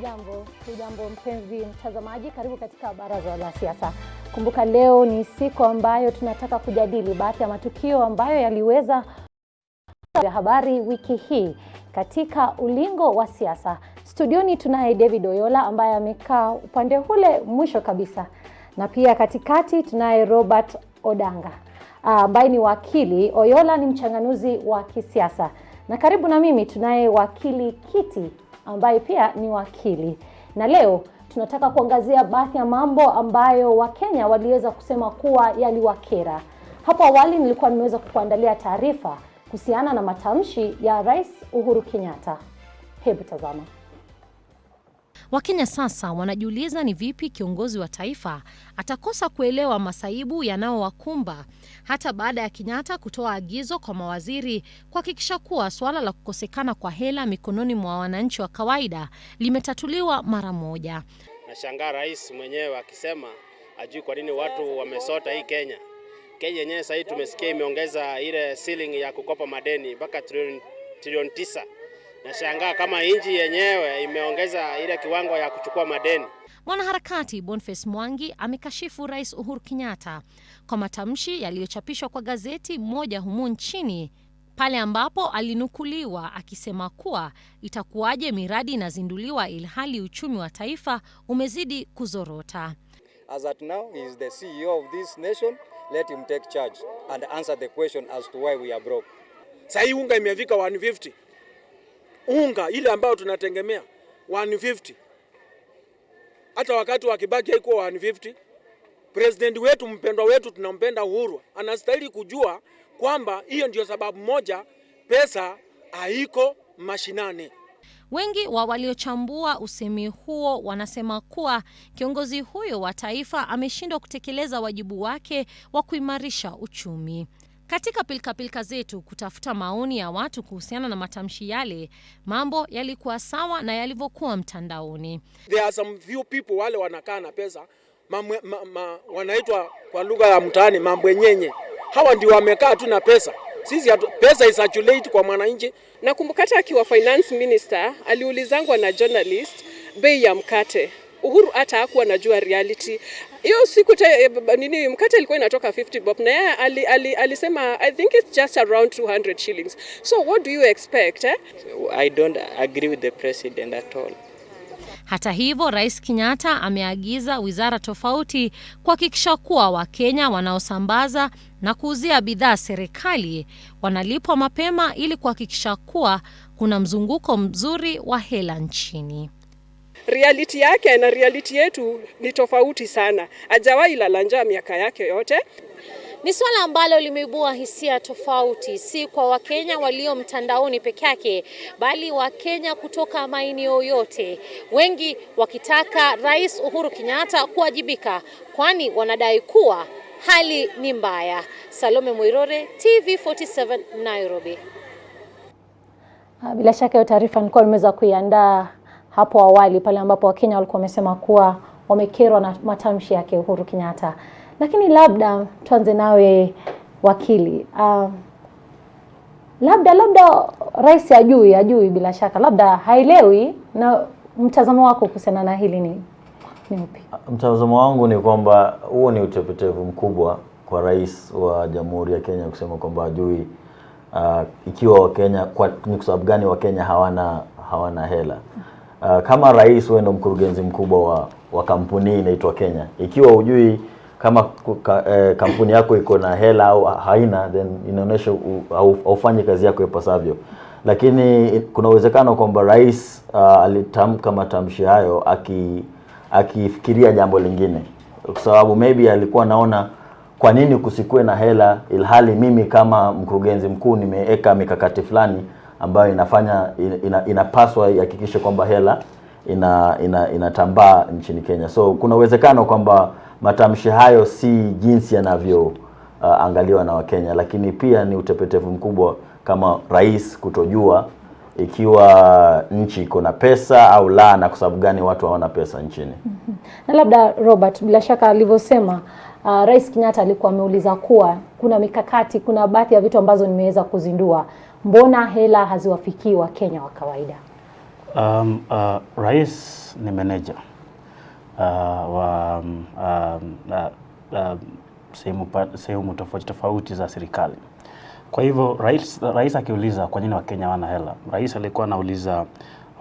Hujambo mpenzi mtazamaji, karibu katika Baraza La Siasa. Kumbuka leo ni siku ambayo tunataka kujadili baadhi ya matukio ambayo yaliweza ya habari wiki hii katika ulingo wa siasa. Studioni tunaye David Oyola ambaye amekaa upande ule mwisho kabisa. Na pia katikati tunaye Robert Odanga ambaye ni wakili. Oyola ni mchanganuzi wa kisiasa. Na karibu na mimi tunaye wakili Kiti ambaye pia ni wakili. Na leo tunataka kuangazia baadhi ya mambo ambayo Wakenya waliweza kusema kuwa yaliwakera. Hapo awali nilikuwa nimeweza kukuandalia taarifa kuhusiana na matamshi ya Rais Uhuru Kenyatta. Hebu tazama. Wakenya sasa wanajiuliza ni vipi kiongozi wa taifa atakosa kuelewa masaibu yanayowakumba hata baada ya Kenyatta kutoa agizo kwa mawaziri kuhakikisha kuwa swala la kukosekana kwa hela mikononi mwa wananchi wa kawaida limetatuliwa mara moja. Nashangaa rais mwenyewe akisema ajui kwa nini watu wamesota hii Kenya. Kenya yenyewe sasa tumesikia imeongeza ile ceiling ya kukopa madeni mpaka trilioni 9. Nashangaa kama nchi yenyewe imeongeza ile kiwango ya kuchukua madeni. Mwanaharakati Boniface Mwangi amekashifu Rais Uhuru Kenyatta kwa matamshi yaliyochapishwa kwa gazeti moja humu nchini, pale ambapo alinukuliwa akisema kuwa itakuwaje miradi inazinduliwa ilhali uchumi wa taifa umezidi kuzorota. As at now, he is the CEO of this nation. Let him take charge and answer the question as to why we are broke. Sasa unga imefika 150. Unga ile ambayo tunategemea 150. Hata wakati wa Kibaki haiko 150. President wetu mpendwa wetu tunampenda Uhuru anastahili kujua kwamba hiyo ndio sababu moja pesa haiko mashinani. Wengi wa waliochambua usemi huo wanasema kuwa kiongozi huyo wa taifa ameshindwa kutekeleza wajibu wake wa kuimarisha uchumi. Katika pilika zetu kutafuta maoni ya watu kuhusiana na matamshi yale, mambo yalikuwa sawa na yalivyokuwa mtandaoni. There are some few people wale wanakaa na pesa, wanaitwa kwa lugha ya mtaani mambwenyenye. Hawa ndio wamekaa tu na pesa. Sisi pesa isacirculate kwa mwananchi. Nakumbuka akiwa finance minister aliulizangwa na journalist bei ya mkate. Uhuru hata hakuwa anajua reality. Hiyo siku mkate ilikuwa inatoka 50 bob na yeye alisema I think it's just around 200 shillings. So what do you expect? I don't agree with the president at all. Hata hivyo, Rais Kenyatta ameagiza wizara tofauti kuhakikisha kuwa Wakenya wanaosambaza na kuuzia bidhaa serikali wanalipwa mapema ili kuhakikisha kuwa kuna mzunguko mzuri wa hela nchini. Reality yake na reality yetu ni tofauti sana. Hajawahi lala njaa miaka yake yote. Ni swala ambalo limeibua hisia tofauti, si kwa Wakenya walio mtandaoni peke yake, bali Wakenya kutoka maeneo yote. Wengi wakitaka Rais Uhuru Kenyatta kuwajibika, kwani wanadai kuwa hali ni mbaya. Salome Mwirore, TV47 Nairobi. Bila shaka hiyo taarifa nilikuwa nimeweza kuiandaa hapo awali pale ambapo Wakenya walikuwa wamesema kuwa wamekerwa na matamshi yake Uhuru Kenyatta. Lakini labda tuanze nawe wakili. Labda rais ajui bila shaka. Labda haelewi, na mtazamo wako kuhusiana na hili ni upi? Mtazamo wangu ni kwamba huo ni utepetevu mkubwa kwa rais wa Jamhuri ya Kenya kusema kwamba ajui ikiwa Wakenya kwa sababu gani Wakenya hawana hela. Kama rais wewe ndo mkurugenzi mkubwa wa kampuni inaitwa Kenya. Ikiwa hujui kama kampuni yako iko na hela au haina, then inaonyesha haufanyi kazi yako ipasavyo. Lakini kuna uwezekano kwamba rais alitamka matamshi hayo akifikiria jambo lingine. Kwa sababu maybe alikuwa naona kwa nini kusikue na hela ilhali mimi kama mkurugenzi mkuu nimeweka mikakati fulani ambayo inapaswa ihakikishe kwamba hela inatambaa nchini Kenya. So kuna uwezekano kwamba matamshi hayo si jinsi yanavyoangaliwa na Wakenya, lakini pia ni utepetevu mkubwa kama rais kutojua ikiwa nchi iko na pesa au la, na kwa sababu gani watu hawana pesa nchini. Na labda Robert, bila shaka alivyosema Rais Kenyatta alikuwa ameuliza kuwa kuna mikakati, kuna baadhi ya vitu ambazo nimeweza kuzindua, mbona hela haziwafikii Wakenya wa kawaida? Rais ni manager wa sehemu tofauti za serikali. Kwa hivyo rais akiuliza kwa nini Wakenya hawana hela, rais alikuwa anauliza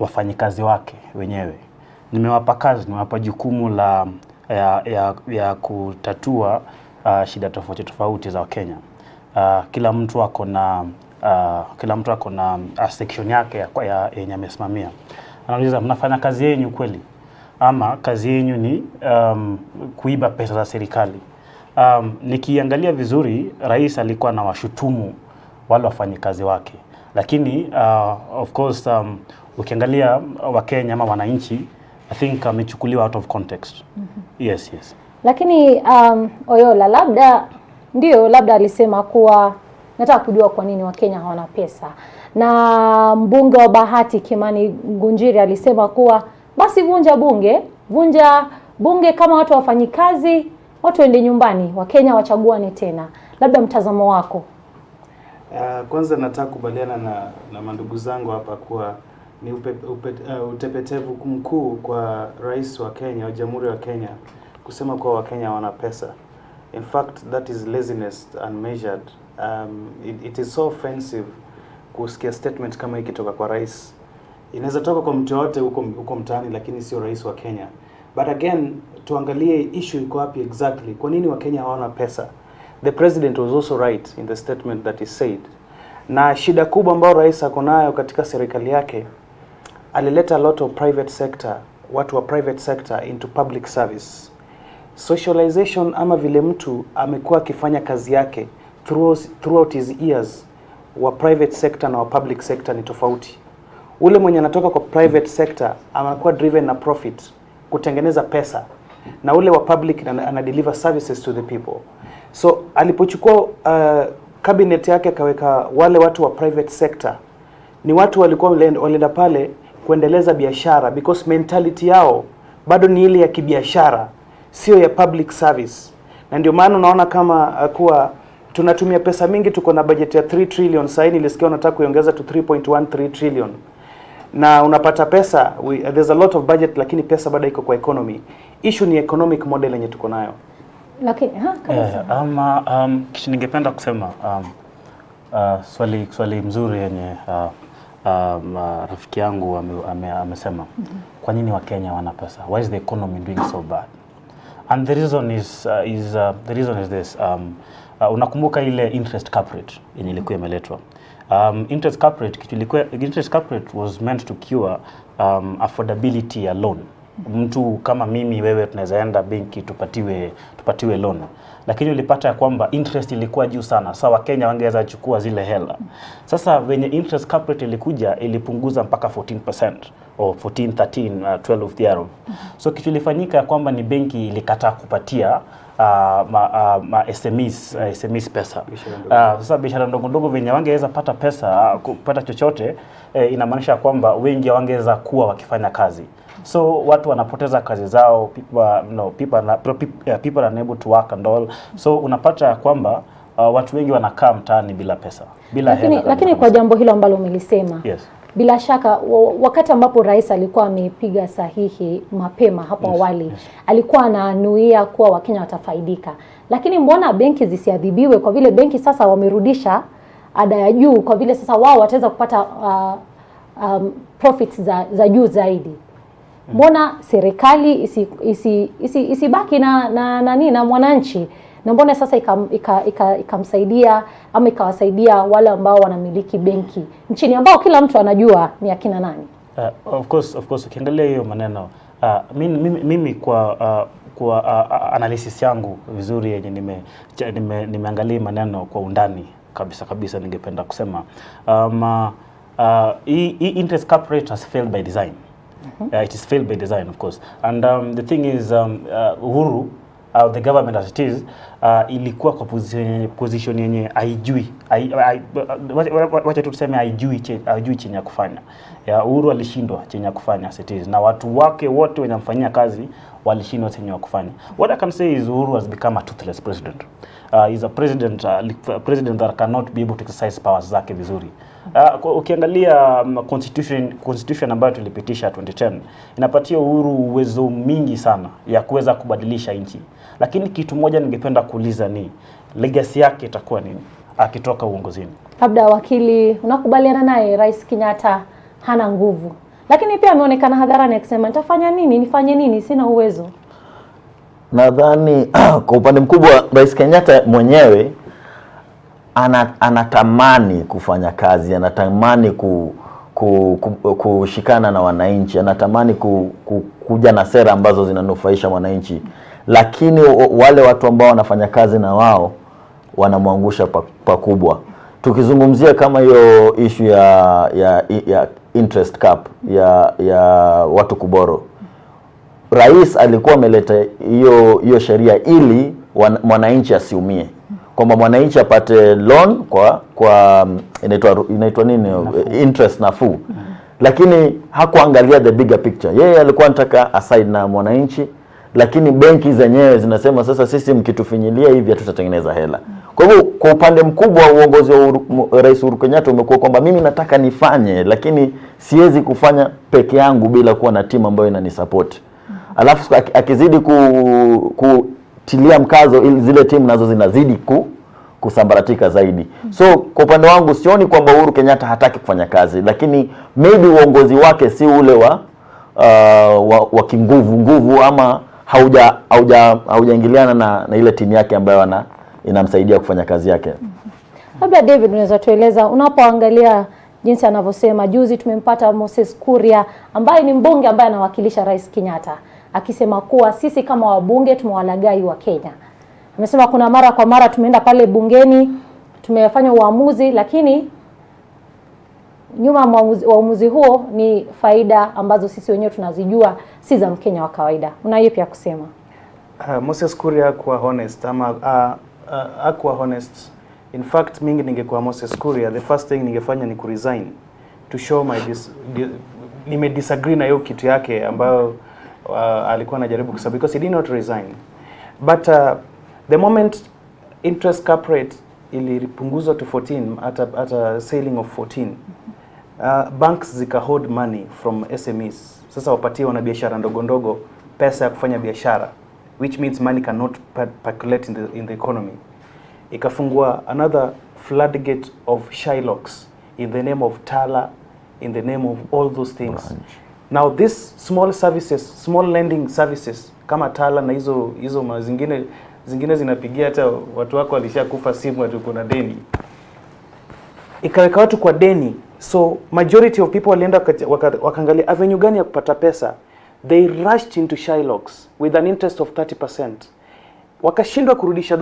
wafanyikazi wake wenyewe. Nimewapa kazi, nimewapa jukumu la ya kutatua shida tofauti za Wakenya. Kila mtu ako na section yake yenye amesimamia. Anauliza, mnafanya kazi yenu kweli ama kazi yenu ni kuiba pesa za serikali? Nikiangalia vizuri, rais alikuwa na washutumu wale wafanyikazi wake, lakini of course ukiangalia Wakenya ama wananchi, I think amechukuliwa out of context. Yes. Lakini Oyola labda alisema kuwa nataka kujua kwa nini Wakenya hawana pesa, na mbunge wa Bahati Kimani Ngunjiri alisema kuwa basi vunja bunge kama watu wafanyikazi, watu waende nyumbani, Wakenya wachaguane tena. Labda mtazamo wako. Kwanza nataka kubaliana na mandugu zangu hapa kuwa ni utepetevu mkuu kwa rais wa Kenya, wa Jamhuri ya Kenya, kusema kuwa Wakenya hawana pesa. In fact, that is laziness unmeasured. It is so offensive kusikia statement kama hii kutoka kwa rais. Inaweza toka kwa mtu yote huko mtaani, lakini sio rais wa Kenya. But again, tuangalie issue iko wapi exactly. Kwa nini Wakenya hawana pesa? The president was also right in the statement that he said. Na shida kubwa ambayo rais ako nayo katika serikali yake, alileta a lot of private sector, watu wa private sector into public service. Socialization ama vile mtu amekuwa akifanya kazi yake throughout his years, wa private sector na wa public sector ni tofauti. Ule mwenye anatoka kwa private sector anakuwa driven na profit, kutengeneza pesa, na ule wa public ana deliver services to the people. So alipochukua cabinet yake akaweka wale watu wa private sector, ni watu walikuwa walienda pale kuendeleza biashara, because mentality yao bado ni ile ya kibiashara, sio ya public service. Na ndio maana unaona kama kuwa tunatumia pesa mingi, tuko na budget ya 3 trillion, sasa nilisikia wanataka kuongeza to 3.13 trillion. Na unapata pesa, there's a lot of budget, lakini pesa bado iko kwa economy. Issue ni economic model yenye tuko nayo. Lakini kitu ningependa kusema swali mzuri yenye rafiki yangu amesema. Kwa nini Wakenya wana pesa? Why is the economy doing so bad? And the reason is this. Unakumbuka ile interest cap rate yenye ilikuwa imeletwa? Interest cap rate was meant to cure affordability ya loan. Mtu kama mimi, wewe, tunaweza enda benki tupatiwe loan, lakini ulipata ya kwamba interest ilikuwa juu sana. Sasa Wakenya wangeweza chukua zile hela. Sasa wenye interest cap rate ilikuja, ilipunguza mpaka 14% or 14, 13, 12 thereof. So kitu ilifanyika ya kwamba ni benki ilikataa kupatia SMEs pesa. Sasa biashara ndogo venye wangeweza pata pesa, kupata chochote, inamaanisha kwamba wengi hawangeweza kuwa wakifanya kazi. So watu wanapoteza kazi zao, people are unable to work and all. So unapata kwamba watu wengi wanakaa mtaani bila pesa, bila hela. Lakini kwa jambo hilo ambalo umelisema, yes, bila shaka wakati ambapo rais alikuwa amepiga sahihi mapema hapo awali, alikuwa ananuia kuwa Wakenya watafaidika. Lakini mbona benki zisiadhibiwe, kwa vile benki sasa wamerudisha ada ya juu, kwa vile sasa wao wataweza kupata profits za juu zaidi? Mbona serikali isibaki na mwananchi, na mbona sasa ikamsaidia ama ikawasaidia wale ambao wanamiliki benki nchini, ambao kila mtu anajua ni akina nani? Of course ukiangalia hiyo maneno, mimi kwa analysis yangu vizuri yenye nimeangalia maneno kwa undani kabisa, ningependa kusema interest cap rate has failed by design. It is failed by design, of course. And the thing is, Uhuru, the government as it is, ilikuwa kwa position yenye haijui, wacha tu tuseme haijui chenye ya kufanya. Uhuru alishindwa chenye ya kufanya as it is, na watu wake wote wenye mfanyia kazi walishindwa chenye wa kufanya. What I can say is Uhuru has become a toothless president. He's a president that cannot be able to exercise powers zake vizuri. Ukiangalia constitution ambayo tulipitisha 2010 inapatia Uhuru uwezo mingi sana ya kuweza kubadilisha nchi. Lakini kitu moja ningependa kuuliza ni legacy yake itakuwa nini akitoka uongozini? Labda wakili, unakubaliana naye Rais Kenyatta hana nguvu, lakini pia ameonekana hadharani akisema nitafanya nini, nifanye nini, sina uwezo. Nadhani kwa upande mkubwa Rais Kenyatta mwenyewe anatamani kufanya kazi, anatamani kushikana na wananchi, anatamani kuja na sera ambazo zinanufaisha wananchi, lakini wale watu ambao wanafanya kazi na wao wanamwangusha pakubwa. Tukizungumzia kama hiyo issue ya interest cap ya watu kuboro, rais alikuwa ameleta hiyo sheria ili mwananchi asiumie, kwamba mwananchi apate loan kwa inaitwa nini, interest nafuu. Lakini hakuangalia the bigger picture. Yeye alikuwa anataka aside na mwananchi, lakini benki zenyewe zinasema sasa sisi mkitufinyilia hivi tutatengeneza hela. Kwa hivyo kwa upande mkubwa uongozi wa Rais Uhuru Kenyatta umekuwa kwamba mimi nataka nifanye, lakini siwezi kufanya peke yangu bila kuwa na timu ambayo inanisupport. Alafu akizidi kutilia mkazo ili zile timu nazo zinazidi kusambaratika zaidi. So kwa upande wangu sioni kwamba Uhuru Kenyatta hataki kufanya kazi, lakini maybe uongozi wake si ule wa kinguvu ama haujaingiliana na ile timu yake ambayo inamsaidia kufanya kazi yake. Labda David, unaweza tueleza, unapoangalia jinsi anavyosema, juzi tumempata Moses Kuria ambaye ni mbunge ambaye anawakilisha Rais Kenyatta, akisema kuwa sisi kama wabunge tumewalagai wa Kenya. Amesema kuna mara kwa mara tumeenda pale bungeni, tumefanya uamuzi, lakini nyuma uamuzi huo ni faida ambazo sisi wenyewe tunazijua, si za Mkenya wa kawaida. Unaye pia kusema? Moses Kuria hakuwa honest ama hakuwa honest. In fact, mingi ningekuwa Moses Kuria, the first thing ningefanya ni kuresign to show my disagree na hiyo kitu yake ambayo alikuwa anajaribu kusema, because he did not resign. But the moment interest cap rate ilipunguzwa to 14 at a ceiling of 14, banks zika hold money from SMEs. Sasa wapatie wanabiashara ndogo ndogo pesa ya kufanya biashara, which means money cannot percolate in the economy. Ikafungua another floodgate of Shylocks in the name of Tala, in the name of all those things. Now these small services, small lending services kama Tala na hizo zingine zinapigia hata watu wako walishakufa simu ati kuna deni. Ikaweka watu kwa deni. So majority of people walienda wakaangalia avenue gani ya kupata pesa. They rushed into Shylocks with an interest of 30%. Wakashindwa kurudisha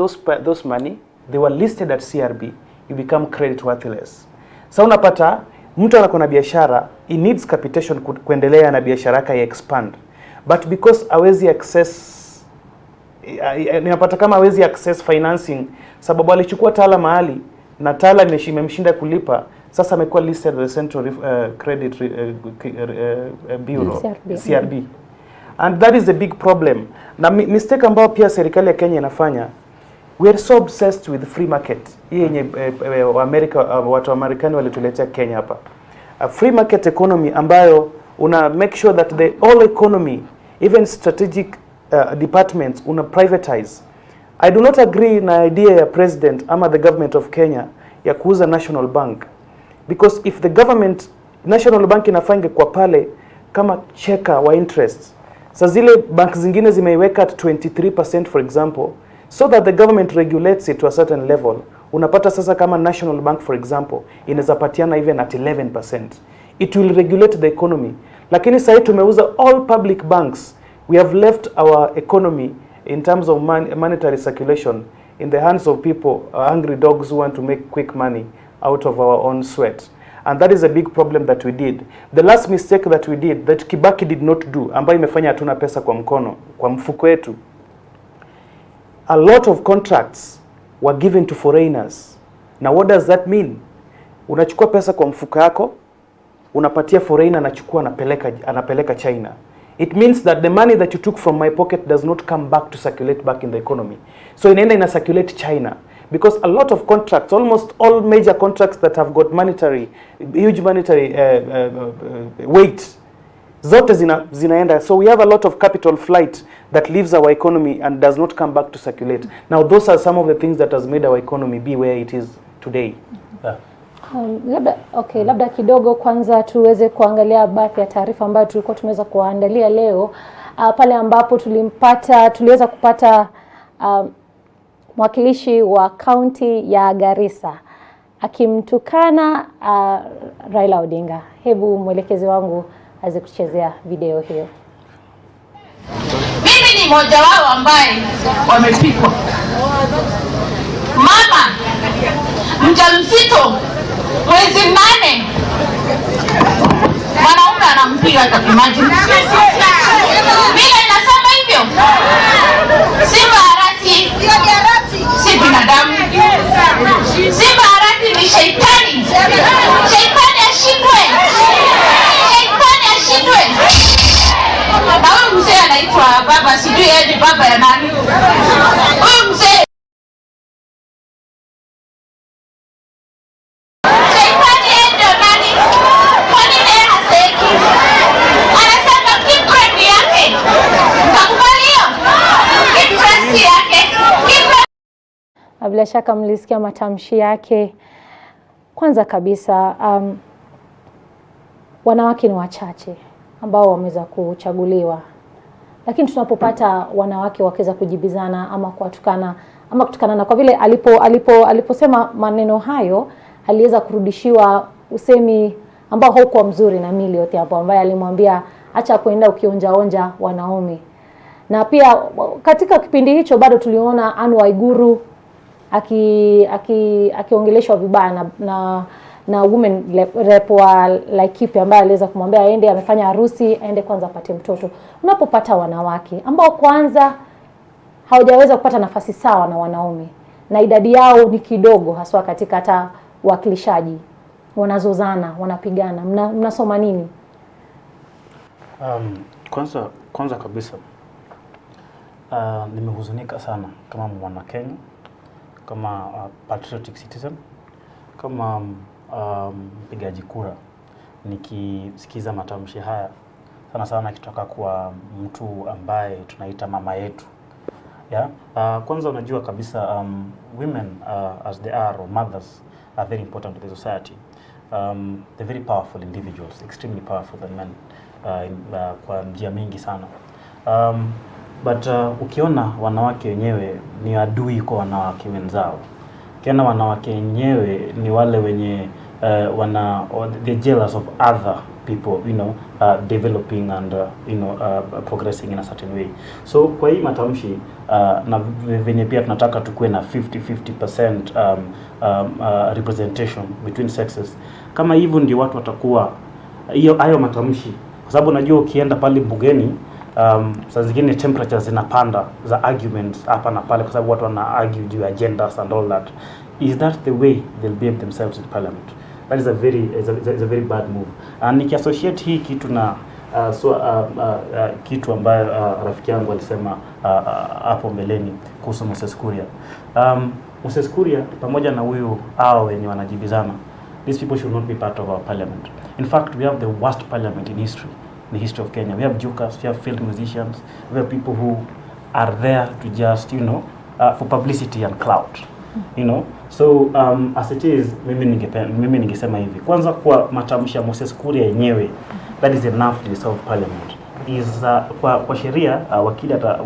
those money. They were listed at CRB. You become credit worthless. So unapata mtu anakuwa na biashara, he needs capitation kuendelea na biashara yake expand. But because hawezi access, ninapata kama hawezi access financing sababu alichukua Tala mahali na Tala imemshinda kulipa, sasa amekuwa listed at the Central Credit Bureau, CRB. And that is the big problem. Na mistake ambayo pia serikali ya Kenya inafanya, we are so obsessed with free market. Hii yenye watu wa Marekani walituletea Kenya hapa. A free market economy ambayo una make sure that the whole economy, even strategic departments, una privatize. I do not agree na idea ya president ama the government of Kenya ya kuuza National Bank. Because if the government, National Bank inafanya kwa pale kama cheka wa interest. Sa zile bank zingine zimeiweka at 23% for example, so that the government regulates it to a certain level. Unapata sasa kama National Bank for example inaweza patiana even at 11%. It will regulate the economy. Lakini sasa tumeuza all public banks. We have left our economy in terms of monetary circulation in the hands of people, hungry dogs who want to make quick money out of our own sweat. And that is a big problem that we did. The last mistake that we did, that Kibaki did not do, ambayo imefanya hatuna pesa kwa mkono, kwa mfuko wetu. A lot of contracts were given to foreigners. Now what does that mean? Unachukua pesa kwa mfuko yako, unapatia foreigner, anachukua anapeleka China. It means that the money that you took from my pocket does not come back to circulate back in the economy. So inaenda ina circulate China. Because a lot of contracts, almost all major contracts that have got huge monetary weight, zote zinaenda. So we have a lot of capital flight that leaves our economy and does not come back to circulate. Now those are some of the things that has made our economy be where it is today. Labda kidogo kwanza tuweze kuangalia baadhi ya taarifa ambayo tulikuwa tumeweza kuandalia leo, pale ambapo tuliweza kupata mwakilishi wa kaunti ya Garissa akimtukana Raila Odinga. Hebu mwelekezi wangu aweze kuchezea video hiyo. Mimi ni mmoja wao ambaye wamepikwa. Mama mjamzito mwezi 8, mwanaume anampiga kakimaji. Bila inasema hivyo. Si baharati, si binadamu. Si baharati, ni sheitani. Sheitani ashindwe. Sheitani ashindwe. Na huyu mzee anaitwa baba, sijui yeye ni baba ya nani. Huyu mzee bila shaka mlisikia matamshi yake. Kwanza kabisa wanawake ni wachache ambao wameweza kuchaguliwa, lakini tunapopata wanawake wakaweza kujibizana ama kutukana na, kwa vile aliposema maneno hayo aliweza kurudishiwa usemi ambao haukuwa mzuri na Miliot hapo, ambaye alimwambia acha kuenda ukionja wanaume. Na pia katika kipindi hicho bado tuliona Anne Waiguru akiongeleshwa vibaya na women rep wa Laikipia, ambaye aliweza kumwambia aende, amefanya harusi, aende kwanza apate mtoto. Unapopata wanawake ambao kwanza hawajaweza kupata nafasi sawa na wanaume na idadi yao ni kidogo, haswa katika hata wakilishaji, wanazozana, wanapigana, mnasoma nini? Kwanza kabisa nimehuzunika sana kama mwana Kenya, kama patriotic citizen, kama mpigaji kura, nikisikiza matamshi haya sana kitoka kwa mtu ambaye tunaita mama yetu. Kwanza unajua kabisa women as they are, or mothers, are very important to the society. They're very powerful individuals, extremely powerful than men kwa njia mingi sana. But ukiona wanawake wenyewe ni adui kwa wanawake wenzao. Ukiona wanawake wenyewe ni wale wenye they're jealous of other people, developing and progressing in a certain way. So kwa hii matamshi na venye pia tunataka tukue na 50% representation between sexes. Kama hivyo ndio watu watakuwa hayo matamshi, kwa sababu unajua ukienda pale bugeni saa zingine temperatures zinapanda za arguments hapa na pale, kwa sababu watu wana argue juu agendas and all that. Is that the way they'll behave themselves in parliament? That is a very bad move. And nikiassociate hii kitu na kitu ambayo rafiki yangu alisema hapo mbeleni kuhusu Moses Kuria. Moses Kuria pamoja na huyu wenye wanajibizana, these people should not be part of our parliament. In fact, we have the worst parliament in the history of Kenya. We have jokers, we have field musicians, we have people who are there to just, for publicity and clout. So as it is, mimi ningesema hivi. Kwanza kwa matamshi ya Moses Kuria yenyewe, that is enough to dissolve parliament. Is kwa sheria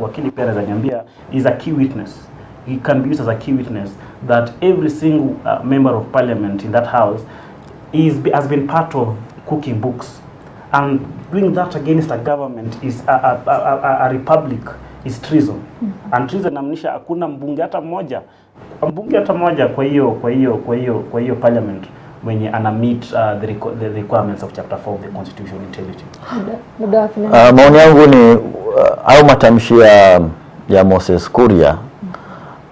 wakili pia ananiambia is a key witness. He can be used as a key witness that every single member of parliament in that house has been part of cooking books, and doing that against a government is a republic is treason. And treason inamaanisha hakuna mbunge hata mmoja kwa hiyo parliament mwenye ana meet the requirements of chapter 4 of the constitution integrity. Maoni yangu ni au matamshi ya Moses Kuria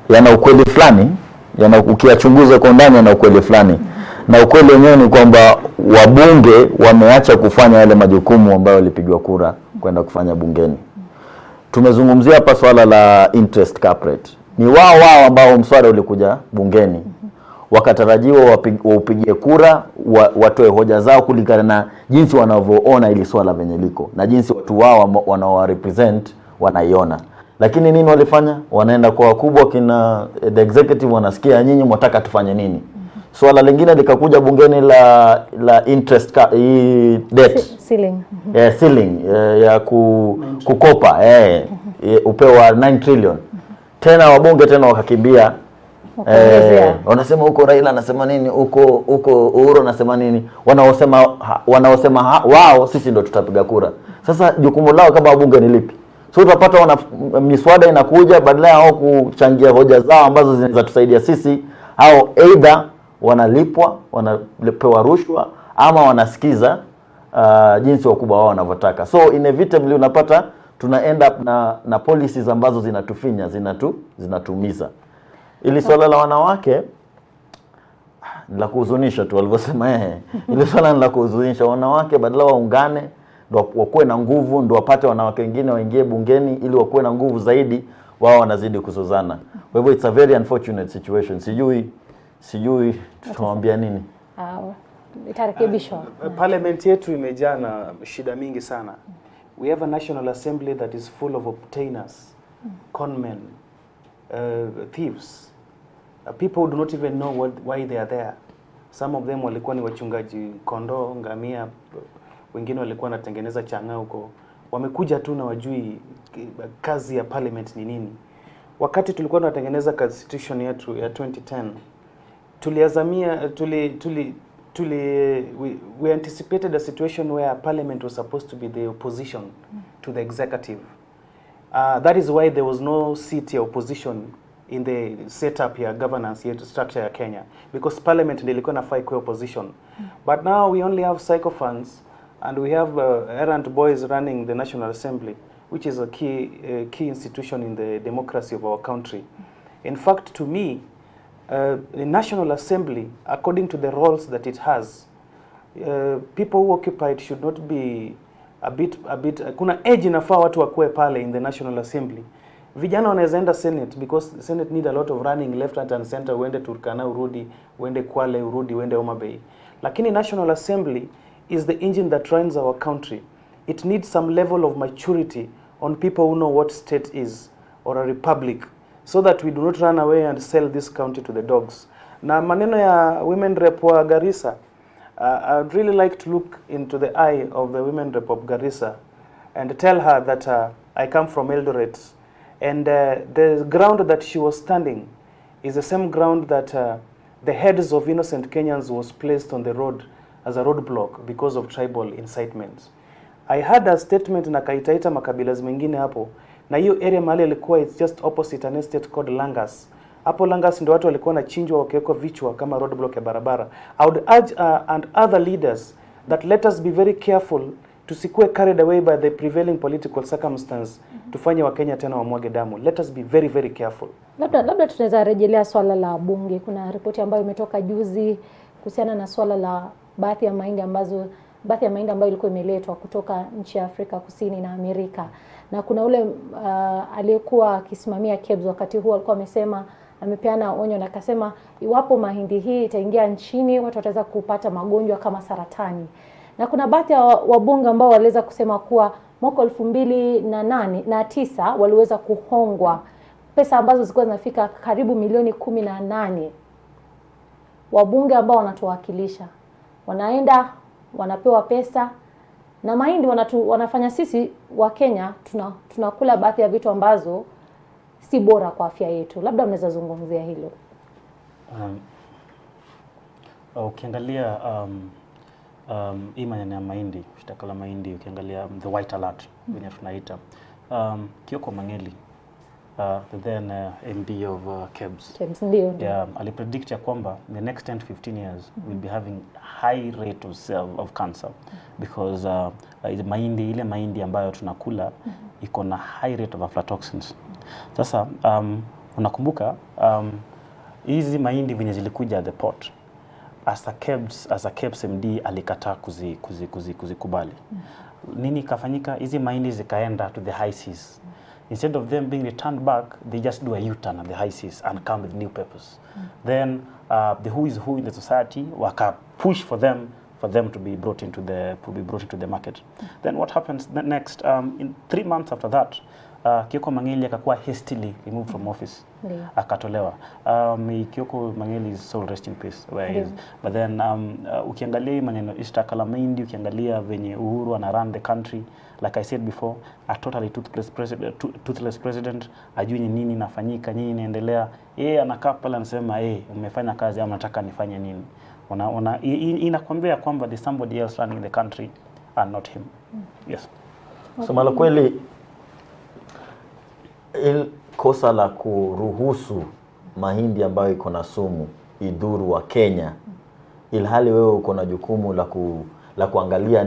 yana ukweli fulani, ukiyachunguza kwa ndani yana ukweli fulani. Na ukweli wenyewe ni kwamba wabunge wameacha kufanya yale majukumu ambayo walipigwa kura kwenda kufanya bungeni. Tumezungumzia hapa swala la interest cap rate. Ni wao ambao mswada ulikuja bungeni wakatarajiwa waupigie kura, watoe hoja zao kulingana na jinsi wanavyoona ili swala venye liko na jinsi watu wao wanao represent wanaiona. Lakini nini walifanya? Wanaenda kwa wakubwa kina the executive, wanasikia nyinyi mwataka tufanye nini? Swala lingine likakuja bungeni la interest debt ceiling. Ceiling ya kukopa upewa 9 trillion. Tena wabunge tena wakakimbia. Wanasema huko Raila anasema nini, huko Uhuru anasema nini, wanaosema wao sisi ndo tutapiga kura. Sasa jukumu lao kama wabunge ni lipi? So utapata miswada inakuja badala ya kuchangia hoja zao ambazo zinaweza tusaidia sisi, au either wanalipwa, wanapewa rushwa, ama wanasikiza jinsi wakubwa wao wanavyotaka. So inevitably unapata tuna end up na policies ambazo zinatufinya, zinatumiza. Ili swala la wanawake la kuhuzunisha tu walivyosema ili swala la kuhuzunisha. Wanawake badala waungane ndio wakuwe na nguvu, ndio wapate wanawake wengine waingie bungeni ili wakuwe na nguvu zaidi, wao wanazidi kusuzana. Kwa hivyo it's a very unfortunate situation. Sijui tutamwambia nini. Itarekebishwa. Parliament yetu imejaa na shida mingi sana. We have a National Assembly that is full of obtainers, conmen, thieves. People do not even know why they are there. Some of them walikuwa ni wachungaji kondoo, ngamia, wengine walikuwa wanatengeneza chang'aa huko. Wamekuja tu na wajui kazi ya parliament ni nini. Wakati tulikuwa tunatengeneza constitution yetu ya 2010, tuliazamia we anticipated a situation where parliament was supposed to be the opposition to the executive. That is why there was no seat ya opposition in the setup ya governance yetu structure ya Kenya, because parliament ndio ilikuwa inafaa ikuwe opposition. But now we only have sycophants and we have errant boys running the National Assembly, which is a key institution in the democracy of our country. In fact, to me, the National Assembly, according to the roles that it has, people who occupy it should not be a bit kuna age inafaa watu wakuwe pale in the National Assembly. Vijana wanaweza enda Senate, because the Senate need a lot of running left and center, uende Turkana urudi, uende Kwale urudi, uende Homa Bay. Lakini National Assembly is the engine that runs our country. It needs some level of maturity on people who know what state is or a republic, so that we do not run away and sell this county to the dogs. Na maneno ya women rep wa Garissa, I'd really like to look into the eye of the women rep of Garissa and tell her that I come from Eldoret, and the ground that she was standing is the same ground that the heads of innocent Kenyans was placed on the road as a roadblock because of tribal incitement. I had a statement na kaitaita makabila zingine hapo, na hiyo area mahali ilikuwa it's just opposite an estate called Langas. Hapo Langas ndio watu walikuwa na chinjwa wakiwekwa vichwa kama roadblock ya barabara. I would urge and other leaders that let us be very careful, tusikue carried away by the prevailing political circumstance, tufanye wa Kenya tena wamwage damu. Let us be very very careful. Labda tunaweza rejelea swala la bunge. Kuna ripoti ambayo imetoka juzi kuhusiana na swala la baadhi ya mahindi ambayo ilikuwa imeletwa kutoka nchi ya Afrika Kusini na Amerika. Na kuna ule aliyekuwa akisimamia KEBS wakati huo alikuwa amesema, amepeana onyo na akasema iwapo mahindi hii itaingia nchini watu wataweza kupata magonjwa kama saratani. Na kuna baadhi ya wabunge ambao waliweza kusema kuwa mwaka 2009 waliweza kuhongwa pesa ambazo zilikuwa zinafika karibu milioni 18. Wabunge ambao wanatuwakilisha wanaenda wanapewa pesa na mahindi, wanafanya sisi wa Kenya tunakula baadhi ya vitu ambazo si bora kwa afya yetu. Labda unaweza zungumzia hilo. Ukiangalia hii maneno ya mahindi, shtaka la mahindi, ukiangalia the white alert wenye tunaita Kioko Mangeli, the then MD of KEBS, alipredict ya kwamba the next 10-15 years we'll be having high rate of cancer because ile mahindi ambayo tunakula iko na high rate of aflatoxins. Sasa unakumbuka hizi mahindi venye zilikuja the port, as a KEBS MD alikataa kuzikubali. nini kafanyika? Hizi mahindi zikaenda to the high seas. Instead of them being returned back, they just do a U-turn at the high seas and come with new papers. Then the who is who in the society waka push for them to be brought into the market. Then what happens next? In 3 months after that, Kioko Mangeli akakuwa hastily removed from office. Akatolewa. Kioko Mangeli is soul rest in peace where he is. But then ukiangalia maneno Istakala Mahindi, ukiangalia venye Uhuru ana run the country, like I said before, a totally toothless president, ajui nini nafanyika, nini inaendelea. Yeye anakaa pale anasema umefanya kazi ama nataka nifanye nini. Inakwambia kwamba there's somebody else running the country and not him. Yes. So mala kweli kosa la kuruhusu mahindi ambayo iko na sumu idhuru wa Kenya, ilhali wewe uko na jukumu la kuangalia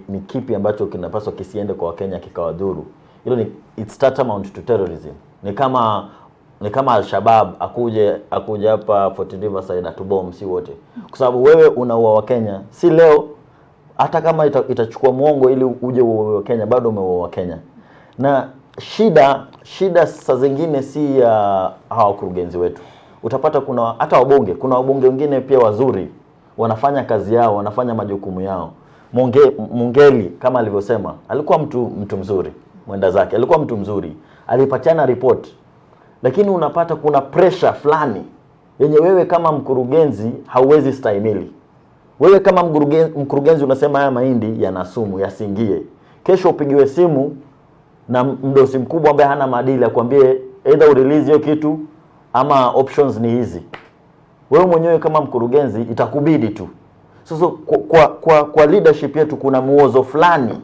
ni kipi ambacho kinapaswa kisiende kwa Wakenya kikawadhuru. Hilo ni it's tantamount to terrorism. Ni kama Al-Shabaab akuje hapa Fort Riverside atubomb si wote. Kwa sababu wewe unaua Wakenya si leo, hata kama itachukua muongo ili uje uue Wakenya, bado umeua Wakenya. Na shida saa zingine si hawa wakurugenzi wetu. Utapata kuna hata kuna wabunge wengine pia wazuri, wanafanya kazi yao, wanafanya majukumu yao. Mungeli kama alivyosema, alikuwa mtu mzuri, mwenda zake, alikuwa mtu mzuri, alipatiana report. Lakini unapata kuna pressure fulani yenye wewe kama mkurugenzi hauwezi stahimili. Wewe kama mkurugenzi unasema haya mahindi yana sumu, yasingie. Kesho upigiwe simu na mdosi mkubwa ambaye hana maadili akwambie either urelease hiyo kitu ama options ni hizi. Wewe mwenyewe kama mkurugenzi itakubidi tu. Sasa kwa leadership yetu kuna muozo fulani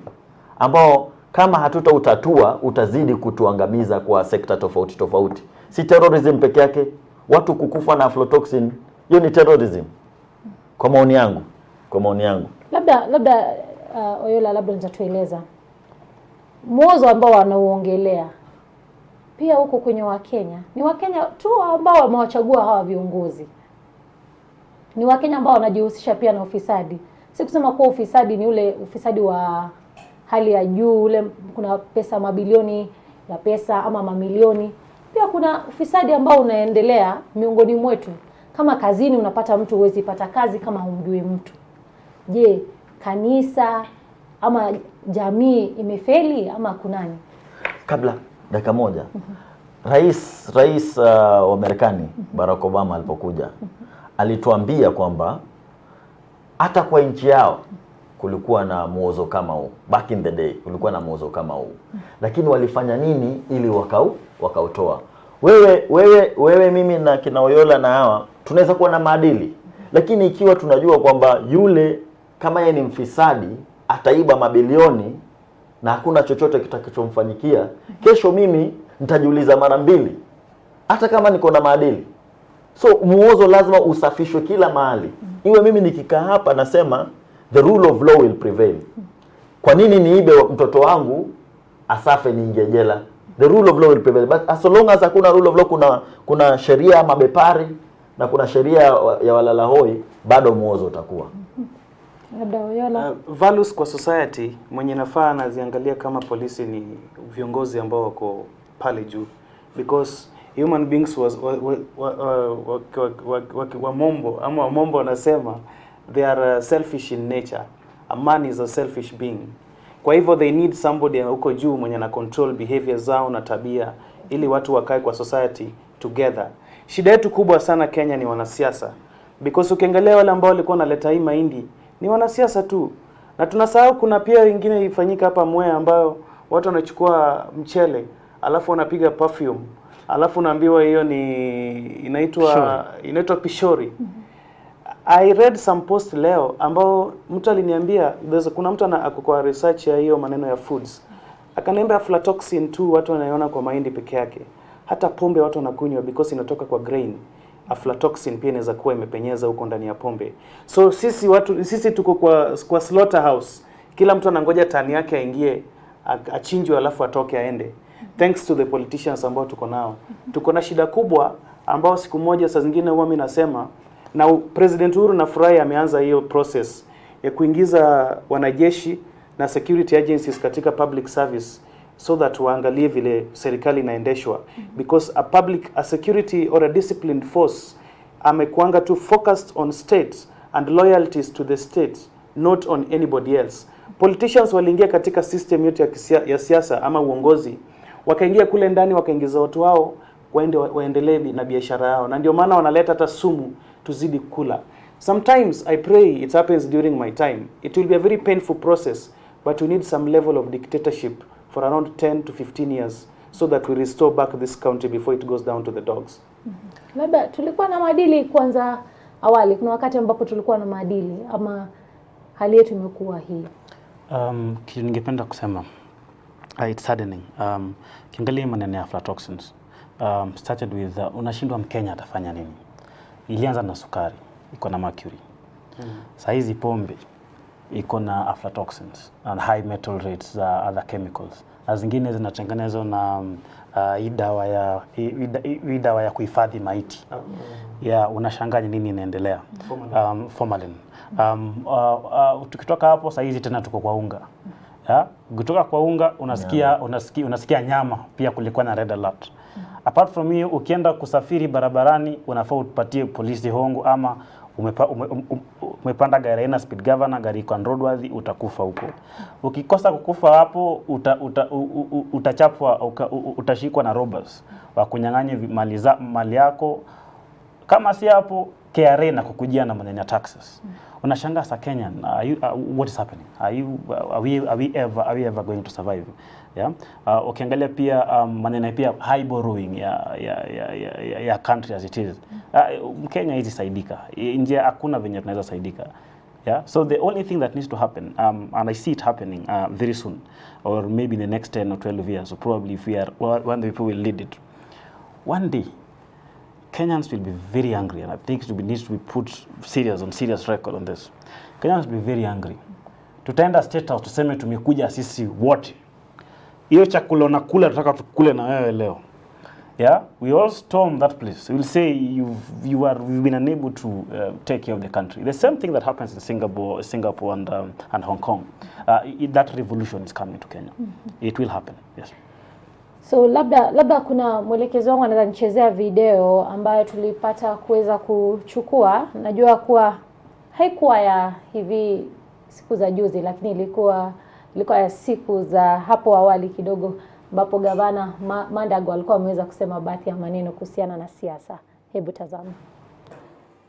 ambao kama hatutautatua utazidi kutuangamiza kwa sekta tofauti. Si terrorism peke yake, watu kukufa na aflatoxin, hiyo ni terrorism. Kwa maoni yangu. Labda Oyola, labda nitatueleza muozo ambao wanauongelea pia huko kwenye Wakenya. Ni Wakenya tu ambao wamewachagua hawa viongozi. Ni Wakenya ambao wanajihusisha pia na ufisadi. Si kusema kuwa ufisadi ni ule ufisadi wa hali ya juu, ule kuna pesa mabilioni ya pesa ama mamilioni. Pia kuna ufisadi ambao unaendelea miongoni mwetu. Kama kazini unapata mtu huwezi pata kazi kama humjui mtu. Je, kanisa ama jamii imefeli ama kunani? Kabla dakika moja. Rais wa Marekani Barack Obama alipokuja alituambia kwamba hata kwa nchi yao kulikuwa na muozo kama huu. Back in the day kulikuwa na muozo kama huu. Lakini walifanya nini ili wakautoa? Wewe mimi na kina Oyola na hawa tunaweza kuwa na maadili. Lakini ikiwa tunajua kwamba yule kama yeye ni mfisadi ataiba mabilioni na hakuna chochote kitakachomfanyikia, kesho mimi nitajiuliza mara mbili hata kama niko na maadili. So muozo lazima usafishwe kila mahali. Iwe mimi nikikaa hapa nasema the rule of law will prevail. Kwa nini niibe mtoto wangu asafe niingie jela? The rule of law will prevail. But as long as hakuna rule of law, kuna sheria mabepari na kuna sheria ya walala hoi, bado muozo utakuwa. Values kwa society mwenye nafaa anaziangalia kama polisi ni viongozi ambao wako pale juu, because human beings wamombo wanasema they are selfish in nature. A man is a selfish being. Kwa hivyo they need somebody huko juu mwenye na control behavior zao na tabia ili watu wakae kwa society together. Shida yetu kubwa sana Kenya ni wanasiasa, because ukiangalia wale ambao walikuwa wanaleta hii mahindi ni wanasiasa tu. Na tunasahau kuna pia wengine ifanyika hapa Mwea ambao watu wanachukua mchele alafu wanapiga perfume alafu naambiwa hiyo ni inaitwa pishori. I read some post leo ambao mtu aliniambia kuna mtu kwa research ya hiyo maneno ya foods. Akaniambia aflatoxin tu watu wanaiona kwa mahindi peke yake. Hata pombe watu wanakunywa because inatoka kwa grain. Aflatoxin pia inaweza kuwa imepenyeza huko ndani ya pombe. So sisi tuko kwa slaughterhouse. Kila mtu anangoja tani yake aingie, achinjwe alafu atoke aende. Thanks to the politicians ambao tuko nao. Tuko na shida kubwa ambao siku moja saa zingine huwa mimi nasema, na President Uhuru nafurahi ameanza hiyo process ya kuingiza wanajeshi na security agencies katika public service so that waangalie vile serikali inaendeshwa, because a security or a disciplined force amekuanga tu focused on state and loyalties to the state, not on anybody else. Politicians waliingia katika system yote ya siasa ama uongozi, wakaingia kule ndani, wakaingiza watu wao waendelee na biashara yao, na ndio maana wanaleta hata sumu tuzidi kula. Sometimes I pray it happens during my time. It will be a very painful process, but we need some level of dictatorship for around 10 to 15 years so that we restore back this country before it goes down to the dogs. Labda tulikuwa na maadili kwanza awali, kuna wakati tulikuwa na maadili ama hali yetu imekuwa hii? Ningependa kusema it's saddening. Kiangalia maneno ya aflatoxins, started with unashindwa Mkenya atafanya nini? Ilianza na sukari, iko na mercury. Saa hizi pombe iko na aflatoxins and high metal rates za other chemicals. Na zingine zinatengenezwa na hii dawa ya kuhifadhi maiti. Unashanganya nini inaendelea? Formalin. Tukitoka hapo saa hizi tena tuko kwa unga. Kutoka kwa unga unasikia nyama, pia kulikuwa na red alert. Apart from hiyo, ukienda kusafiri barabarani unafaa upatie polisi hongo, ama umepanda gari aina speed governor, gari iko roadworthy, utakufa huko. Ukikosa kukufa hapo utachapwa, utashikwa na robbers wa kunyang'anya mali yako. Kama si hapo KRA na kukujia na maneno ya taxes. Unashangaa sa Kenyan, what is happening? Are we ever going to survive? Ukiangalia pia maneno pia high borrowing ya country as it is. Kenya hizi saidika. Nje hakuna venye tunaweza saidika. So the only thing that needs to happen, and I see it happening very soon, or maybe in the next 10 or 12 years, so probably if we are one the people will lead it. One day Kenyans will be very angry, and I think it needs to be put on serious record on this. Kenyans will be very angry. Tutaenda State House tuseme tumekuja sisi wote. Hiyo chakula unakula tunataka tukule na wewe leo. We all storm that place. We will say you've been unable to take care of the country. The same thing that happens in Singapore and Hong Kong. That revolution is coming to Kenya. It will happen. Yes. So labda kuna mwelekezo wangu anaweza nichezea video ambayo tulipata kuweza kuchukua. Najua kuwa haikuwa ya hivi siku za juzi, lakini ilikuwa ya siku za hapo awali kidogo, ambapo gavana Mandago alikuwa ameweza kusema baadhi ya maneno kuhusiana na siasa. Hebu tazama.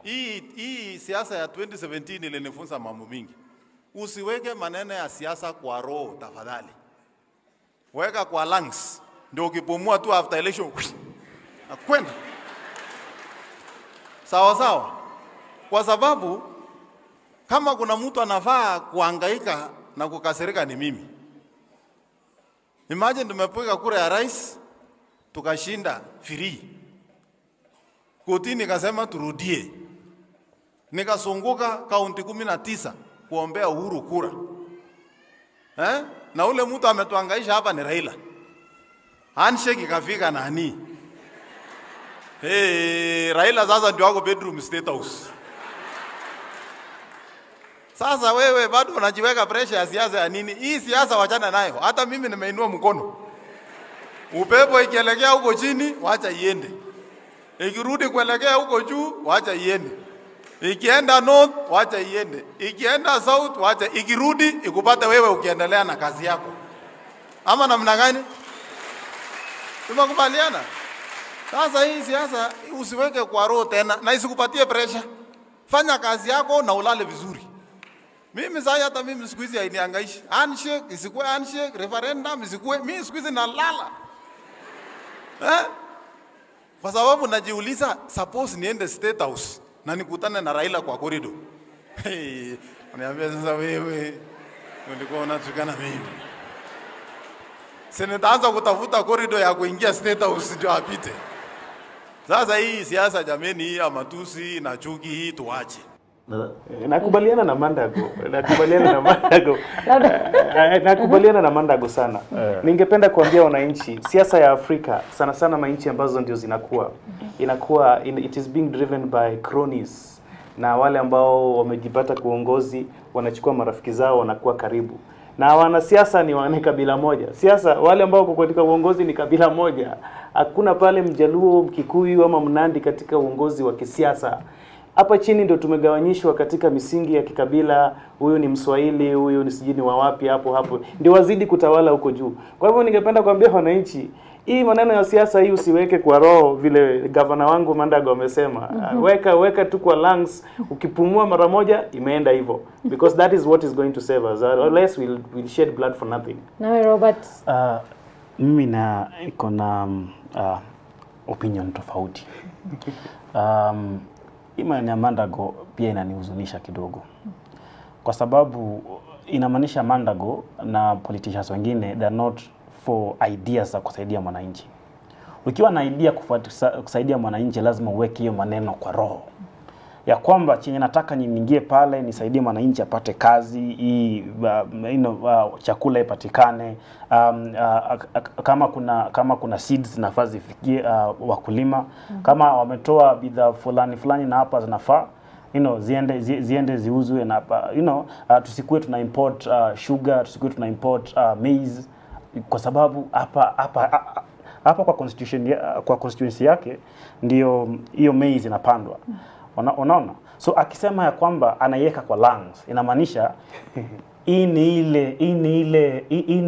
Hii siasa ya 2017 ilinifunza mambo mingi. Usiweke maneno ya siasa kwa roho tafadhali. Weka kwa lungs. Ndio ukipumua tu after election na kwenda sawa. Kwa sababu kama kuna mtu anafaa kuhangaika na kukasirika ni mimi. Imagine tumepiga kura ya rais tukashinda free. Kotini kasema turudie. Nikasunguka kaunti 19 kuombea Uhuru kura. Na ule mtu ametuhangaisha hapa ni Raila. Handshake ikafika nani? Raila sasa ndio wako bedroom State House. Sasa wewe bado unajiweka pressure ya siasa ya nini? Hii siasa wachana nayo. Hata mimi nimeinua mkono. Upepo ikielekea huko chini, wacha iende. Ikirudi kuelekea huko juu, wacha iende. Ikienda north, wacha iende. Ikienda south, wacha ikirudi ikupate wewe ukiendelea na kazi yako. Ama namna gani? Tumekubaliana. Sasa hii siasa usiweke kwa roho tena na isikupatie pressure. Fanya kazi yako na ulale vizuri. Mimi sasa hata mimi siku hizi hainiangaishi. Handshake isikuwe handshake, referendum isikuwe, mimi siku hizi nalala. Kwa sababu najiuliza, suppose niende State House na nikutane na Raila kwa corridor. Niambia sasa wewe ulikuwa unatukana mimi. Nitaanza kutafuta corridor ya kuingia State House ndio apite. Sasa hii siasa jameni, hii ya matusi na chuki hii tuache. Nakubaliana na Mandago. Nakubaliana na Mandago sana. Ningependa kuambia wananchi, siasa ya Afrika sana sana mainchi ambazo ndio inakuwa it is being driven by cronies, na wale ambao wamejipata kuongozi wanachukua marafiki zao wanakuwa karibu. na wanasiasa ni wane kabila moja. Siasa wale ambao wako katika uongozi ni kabila moja. Hakuna pale Mjaluo, Mkikuyu ama Mnandi katika uongozi wa kisiasa. Hapa chini ndio tumegawanyishwa katika misingi ya kikabila. Huyu ni Mswahili, huyu ni sijini wa wapi, hapo ndio wazidi kutawala huko juu. Kwa hivyo ningependa kuambia wananchi, hii maneno ya siasa hii usiweke kwa roho vile gavana wangu Mandago amesema. Weka tu kwa lungs, ukipumua mara moja imeenda hivyo, because that is what is going to save us, unless we'll shed blood for nothing. Nawe Robert, mimi iko na opinion tofauti. Imani ya Mandago pia inanihuzunisha kidogo, kwa sababu inamaanisha Mandago na politicians wengine they are not for ideas za kusaidia mwananchi. Ukiwa na idea kusaidia mwananchi, lazima uweke hiyo maneno kwa roho ya kwamba chenye nataka niingie pale nisaidie mwananchi apate kazi, chakula ipatikane, kama kuna seeds zinafaa zifikie wakulima, kama wametoa bidhaa fulani na hapa zinafaa ziende ziuzwe, na tusikue tuna import sugar, tusikue tuna import maize, kwa sababu hapa kwa constituency yake ndio hiyo maize inapandwa. Unaona? So akisema ya kwamba anaiweka kwa lungs, inamaanisha hii ni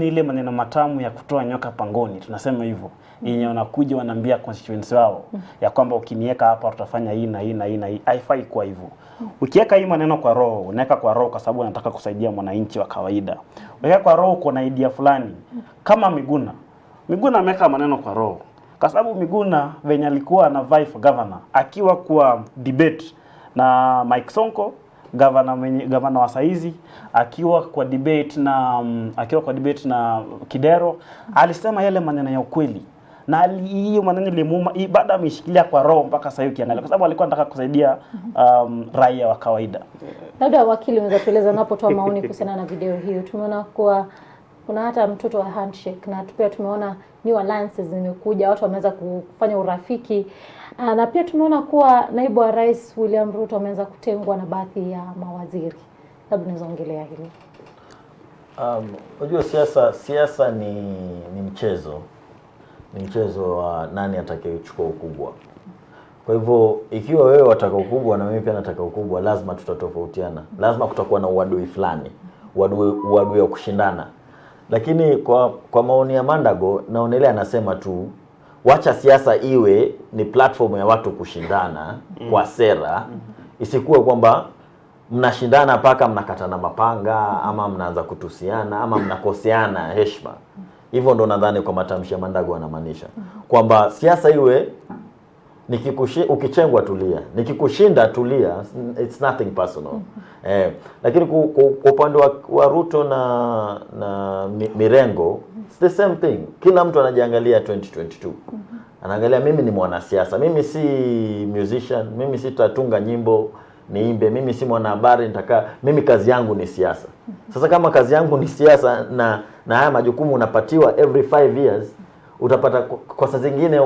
ile maneno matamu ya kutoa nyoka pangoni, tunasema hivyo. Yenye wanakuja wanaambia constituency wao ya kwamba ukiniweka hapa tutafanya hii na hii na hii na hii. Haifai kwa hivyo. Ukiweka hii maneno kwa roho, unaweka kwa roho kwa sababu unataka kusaidia mwananchi wa kawaida. Ukiweka kwa roho kuna idea fulani. Kama Miguna ameweka maneno kwa roho. Kwa sababu Miguna venye alikuwa na vie for governor, akiwa kwa debate na Mike Sonko, governor wa saizi, akiwa kwa debate na Kidero, alisema yale maneno ya ukweli. Na hiyo maneno limuuma, baada ameshikilia kwa roho mpaka sasa hivi kiangalia, kwa sababu alikuwa anataka kusaidia raia wa kawaida. Labda wakili unaweza tueleza unapotoa maoni kuhusiana na video hiyo. Tumeona kuwa kuna hata mtoto wa handshake, na pia tumeona new alliances zimekuja, watu wameanza kufanya urafiki, na pia tumeona kuwa naibu wa rais William Ruto ameanza kutengwa na baadhi ya mawaziri. Labda unaweza ongelea hili. Unajua siasa ni mchezo wa nani atakayechukua ukubwa. Kwa hivyo ikiwa wewe wataka ukubwa na mimi pia nataka ukubwa, lazima tutatofautiana. Lazima kutakuwa na uadui fulani, uadui wa kushindana. Lakini kwa maoni ya Mandago, naonelea anasema tu wacha siasa iwe ni platform ya watu kushindana kwa sera, isikuwe kwamba mnashindana paka mnakatana mapanga ama mnaanza kutusiana ama mnakoseana heshima. Hivyo ndo nadhani kwa matamshi ya Mandago anamaanisha kwamba siasa iwe ukichengwa tulia, nikikushinda tulia, it's nothing personal. Lakini kwa upande wa Ruto na Mirengo, it's the same thing. Kila mtu anajiangalia 2022. Anaangalia mimi ni mwanasiasa, mimi si musician, mimi si tatunga nyimbo niimbe, mimi si mwanahabari mimi kazi yangu ni siasa. Sasa kama kazi yangu ni siasa na haya majukumu unapatiwa every 5 years, utapata kwa saa zingine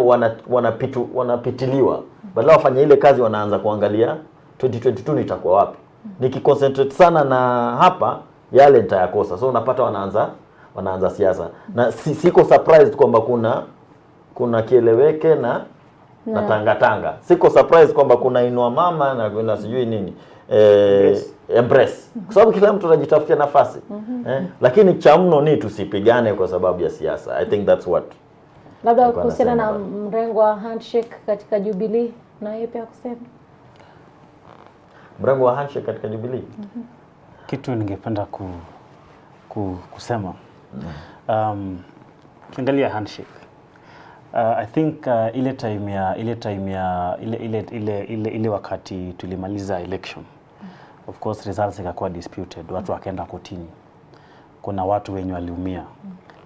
wanapitiliwa. Badala wafanye ile kazi wanaanza kuangalia 2022 nitakuwa wapi. Nikiconcentrate sana na hapa yale nitayakosa. So unapata wanaanza siasa. Na siko surprised kwamba kuna kieleweke na tanga. Siko surprised kwamba kuna inua mama na sijui nini. Embrace. Kwa sababu kila mtu anajitafutia nafasi. Lakini cha mno ni tusipigane kwa sababu ya siasa. I think that's what. Labda kuhusiana na mrengo wa handshake katika Jubilee, na yeye pia kusema mrengo wa handshake katika Jubilee. Kitu ningependa kusema kiangalia handshake, I think ile wakati tulimaliza election, of course results ikakuwa disputed, watu wakaenda kotini, kuna watu wenye waliumia,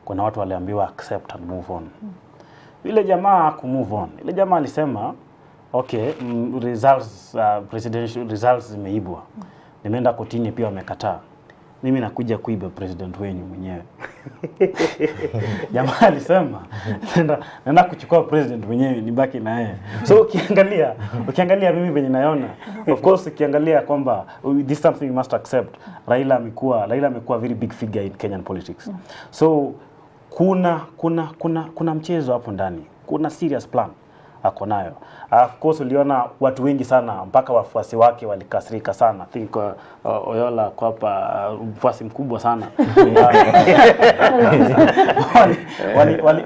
kuna watu waliambiwa accept and move on. Ile jamaa move on. Ile jamaa alisema okay, presidential results zimeibwa. Nimeenda kotini pia wamekataa. mimi nakuja kuiba president wenyu mwenyewe. Jamaa alisema naenda kuchukua president mwenyewe nibaki na yeye. So ukiangalia mimi venye naona, of course ukiangalia kwamba this something you must accept. Raila amekuwa very big figure in Kenyan politics. So kuna mchezo hapo ndani. Kuna serious plan ako nayo. Of course uliona watu wengi sana mpaka wafuasi wake walikasirika sana. I think Oyola kwa hapa mfuasi mkubwa sana.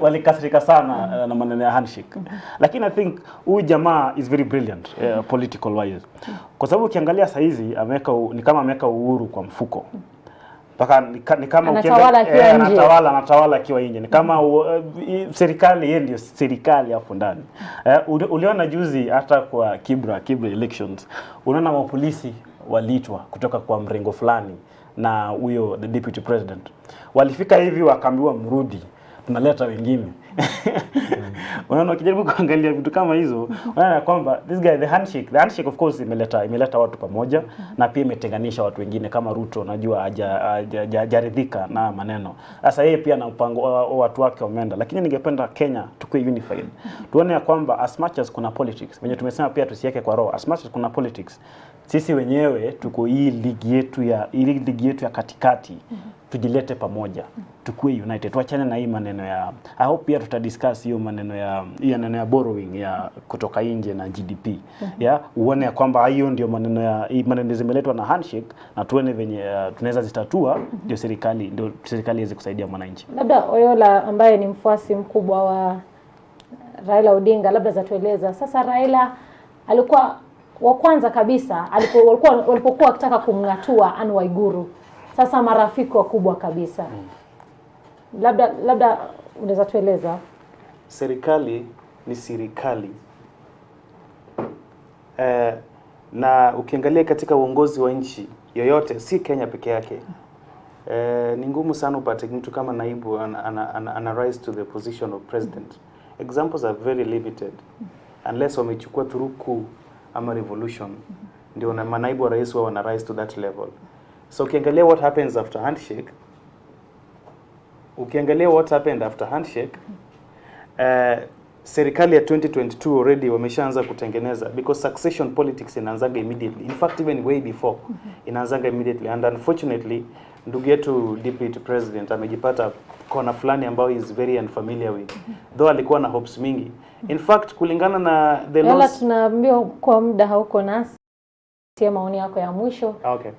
Walikasirika sana na maneno ya handshake. Lakini I think huyu jamaa is very brilliant political wise. Kwa sababu ukiangalia saa hizi ni kama ameweka uhuru kwa mfuko. Paka ni kama anatawala akiwa nje. Ni kama serikali yeye ndio serikali hapo ndani. Uliona juzi hata kwa Kibra elections. Unaona mapolisi waliitwa kutoka kwa mrengo fulani na huyo the deputy president. Walifika hivi wakaambiwa mrudi, tunaleta wengine. Unaona ukijaribu kuangalia vitu kama hizo, unaona kwamba this guy the handshake of course imeleta watu pamoja na pia imetenganisha watu wengine kama Ruto, najua hajaridhika na maneno. Sasa yeye pia na mpango watu wake wameenda, lakini ningependa Kenya tukue unified. Tuone ya kwamba as much as kuna politics, wenye tumesema pia tusiweke kwa roho, as much as kuna politics, sisi wenyewe tuko hii ligi yetu ya katikati. Tujilete pamoja, tukue united, tuachane na hii maneno ya I hope pia tutadiscuss hiyo maneno ya borrowing ya kutoka nje na GDP. Uone ya kwamba hiyo ndio maneno zimeletwa na handshake na tuone venye tunaweza zitatua ndio serikali iweze kusaidia mwananchi. Labda Oyola ambaye ni mfuasi mkubwa wa Raila Odinga, labda zatueleza sasa, Raila alikuwa wa kwanza kabisa walipokuwa wakitaka kumngatua Anne Waiguru. Sasa marafiki wakubwa kabisa. Labda unaweza tueleza. Serikali ni serikali. Na ukiangalia katika uongozi wa nchi yoyote, si Kenya peke yake. Ni ngumu sana upate mtu kama naibu ana rise to the position of president. Examples are very limited. Unless wamechukua through coup ama revolution, ndio na manaibu wa rais wao wana rise to that level. So ukiangalia what happens after handshake, serikali ya 2022 already wameshaanza kutengeneza, because succession politics inaanzaga immediately. In fact even way before inaanzaga immediately, and unfortunately ndugu yetu deputy president amejipata kona fulani ambayo is very unfamiliar with, though alikuwa na hopes mingi. In fact kulingana na the laws, tunaambiwa kwa muda hauko nasi, tia maoni yako ya mwisho. Okay.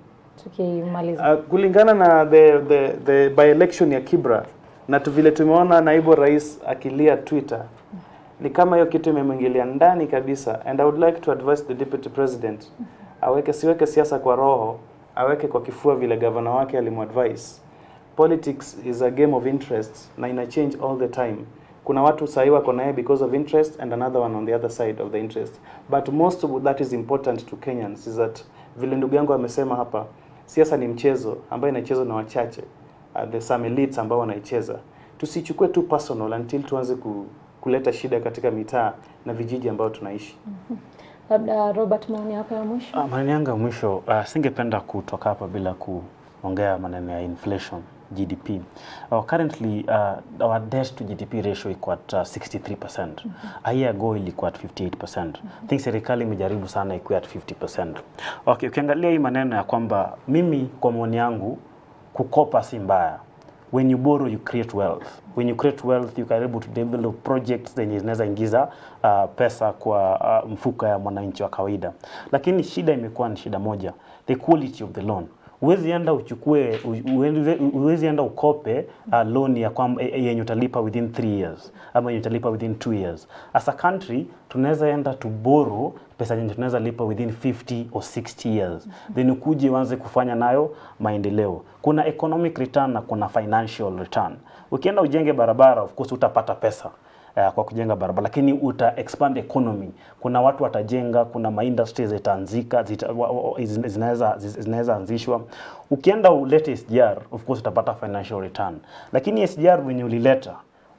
Tukimaliza. Kulingana na the by election ya Kibra na vile tumeona naibu rais akilia Twitter, ni kama hiyo kitu imemwingilia ndani kabisa, and I would like to advise the deputy president siweke siasa kwa roho, aweke kwa kifua vile governor wake alimuadvise. Politics is a game of interests na ina change all the time. Kuna watu sahi wako naye because of interest and another one on the other side of the interest, but most of that is important to Kenyans is that vile ndugu yangu amesema hapa, siasa ni mchezo ambayo inachezwa na wachache, the some elites ambao wanaicheza. Tusichukue tu personal until tuanze kuleta shida katika mitaa na vijiji ambao tunaishi. Labda Robert, maoni yako ya mwisho? Maoni yangu ya mwisho, singependa kutoka hapa bila kuongea maneno ya inflation, GDP. Currently our debt to GDP ratio iko at 63%. A year ago ilikuwa at 58%. I think serikali imejaribu sana ikuwe at 50%. Okay, ukiangalia hii maneno ya kwamba mimi kwa maoni yangu kukopa si mbaya. When you borrow you create wealth. When you create wealth you can able to develop projects zenye zinaweza ingiza pesa kwa mfuko ya mwananchi wa kawaida. Lakini shida imekuwa ni shida moja, the quality of the loan. Uwezi enda ukope loan ya kwamba yenye utalipa within 3 years ama yenye utalipa within 2 years. As a country tunaweza enda to borrow pesa yenye tunaweza lipa within 50 or 60 years. Then ukuje uanze kufanya nayo maendeleo. Kuna economic return na kuna financial return. Ukienda ujenge barabara, of course utapata pesa kwa kujenga barabara, lakini uta expand economy. Kuna watu watajenga, kuna ma industries zitaanzika, zinaweza anzishwa. Ukienda ulete SGR, of course utapata financial return. Lakini SGR when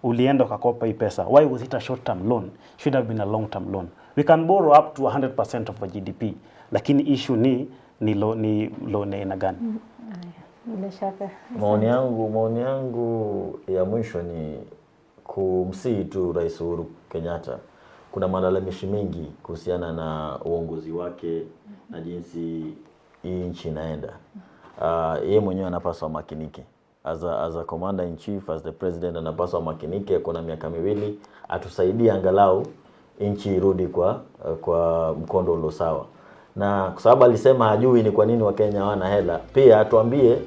ulienda ukakopa hii pesa, why was it a short term loan? Should have been a long term loan. We can borrow up to 100% of our GDP, lakini issue ni loan aina gani? Bila shaka. Maoni yangu ya mwisho ni kumsihi tu Rais Uhuru Kenyatta. Kuna malalamishi mengi kuhusiana na uongozi wake na jinsi hii nchi inaenda. Yeye mwenyewe anapaswa makinike. As a commander in chief, as the president, anapaswa makinike. Kuna miaka 2 atusaidie angalau nchi irudi kwa mkondo ulio sawa. Na kwa sababu alisema hajui ni kwa nini Wakenya hawana hela, pia atuambie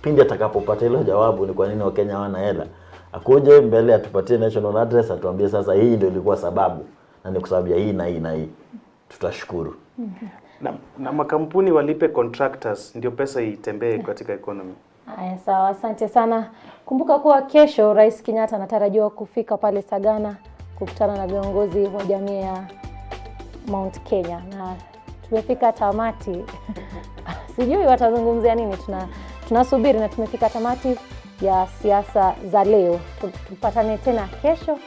pindi atakapopata hilo jawabu ni kwa nini Wakenya hawana hela, akuje mbele atupatie national address, atuambie sasa hii ndio ilikuwa sababu na ni kwa sababu ya hii na hii na hii. Tutashukuru. Na makampuni walipe contractors ndio pesa itembee katika economy. Haya, sawa, asante sana. Kumbuka kuwa kesho Rais Kenyatta anatarajiwa kufika pale Sagana kukutana na viongozi wa jamii ya Mount Kenya, na tumefika tamati. Sijui watazungumzia nini, tunasubiri, na tumefika tamati ya siasa za leo. Tupatane tena kesho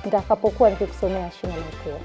nitakapokuwa nikikusomea shina la upeo.